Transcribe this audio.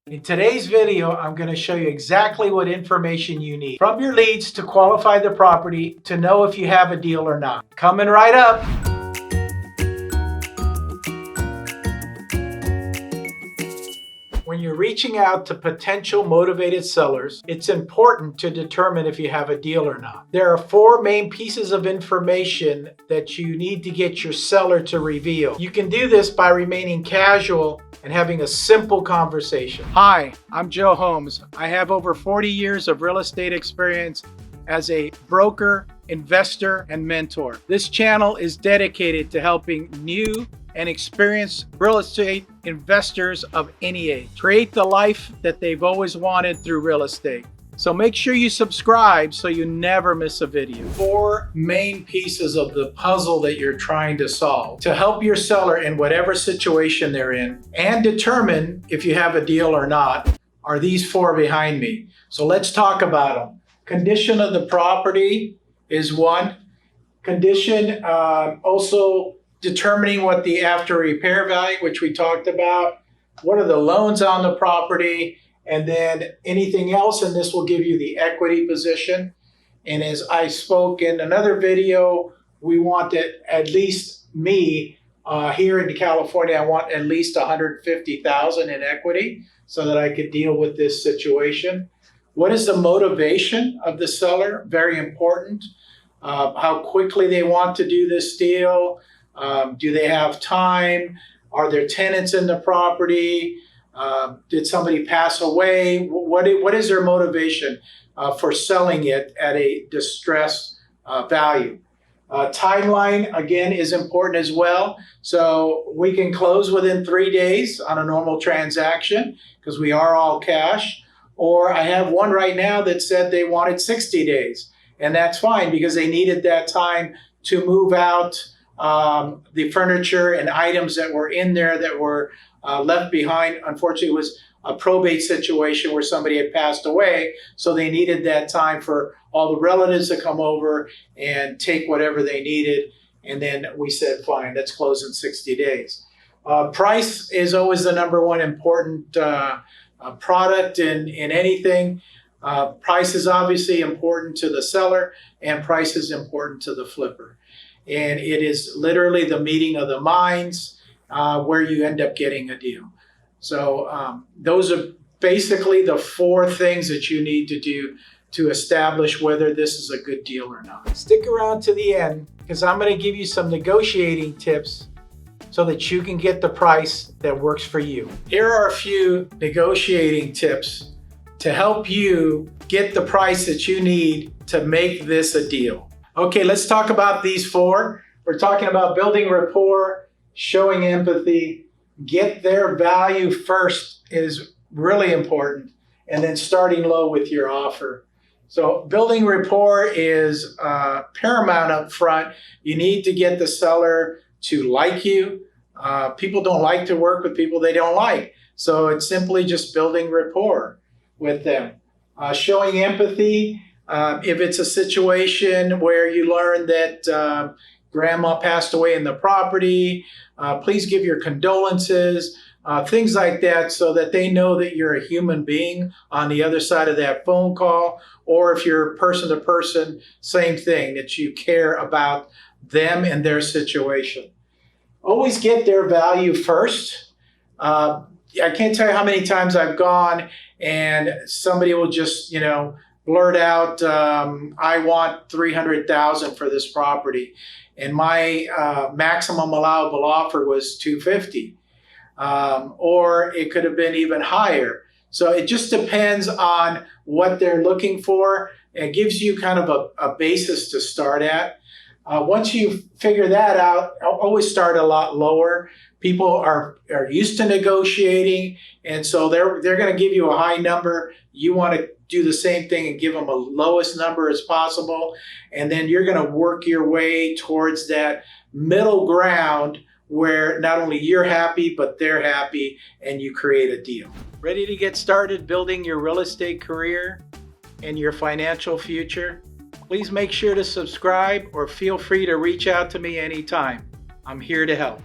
In today's video, I'm going to show you exactly what information you need from your leads to qualify the property to know if you have a deal or not. Coming right up. When you're reaching out to potential motivated sellers, it's important to determine if you have a deal or not. There are 4 main pieces of information that you need to get your seller to reveal. You can do this by remaining casual and having a simple conversation. Hi, I'm Joe Homs. I have over 40 years of real estate experience as a broker, investor, and mentor. This channel is dedicated to helping new and experienced real estate investors of any age create the life that they've always wanted through real estate. So make sure you subscribe so you never miss a video. 4 main pieces of the puzzle that you're trying to solve to help your seller in whatever situation they're in and determine if you have a deal or not are these 4 behind me. So let's talk about them. Condition of the property is 1. Condition, also determining what the after repair value, which we talked about, what are the loans on the property, and then anything else, and this will give you the equity position. And as I spoke in another video, we want at least me here in California, I want at least $150,000 in equity so that I could deal with this situation. What is the motivation of the seller? Very important. How quickly they want to do this deal. Do they have time? Are there tenants in the property? Did somebody pass away? What is their motivation for selling it at a distressed value? Timeline, again, is important as well. So we can close within 3 days on a normal transaction because we are all cash. Or I have one right now that said they wanted 60 days. And that's fine because they needed that time to move out the furniture and items that were in there that were left behind. Unfortunately, it was a probate situation where somebody had passed away, so they needed that time for all the relatives to come over and take whatever they needed. And then we said, fine, let's close in 60 days. Price is always the #1 important product in anything. Price is obviously important to the seller, and price is important to the flipper. And it is literally the meeting of the minds where you end up getting a deal. So those are basically the 4 things that you need to do to establish whether this is a good deal or not. Stick around to the end because I'm going to give you some negotiating tips so that you can get the price that works for you. Here are a few negotiating tips to help you get the price that you need to make this a deal. Okay, let's talk about these 4. We're talking about building rapport, showing empathy, get their value first is really important, and then starting low with your offer. So building rapport is paramount up front. You need to get the seller to like you. People don't like to work with people they don't like. So it's simply just building rapport with them. Showing empathy. If it's a situation where you learn that grandma passed away in the property, please give your condolences, things like that, so that they know that you're a human being on the other side of that phone call. Or if you're person to person, same thing, that you care about them and their situation. Always get their value first. I can't tell you how many times I've gone and somebody will just, blurt out, I want $300,000 for this property. And my maximum allowable offer was $250,000. Or it could have been even higher. So it just depends on what they're looking for. It gives you kind of a basis to start at. Once you figure that out, I'll always start a lot lower. People are used to negotiating, and so they're going to give you a high number. You want to do the same thing and give them a lowest number as possible, and then you're going to work your way towards that middle ground where not only you're happy, but they're happy, and you create a deal. Ready to get started building your real estate career and your financial future? Please make sure to subscribe or feel free to reach out to me anytime. I'm here to help.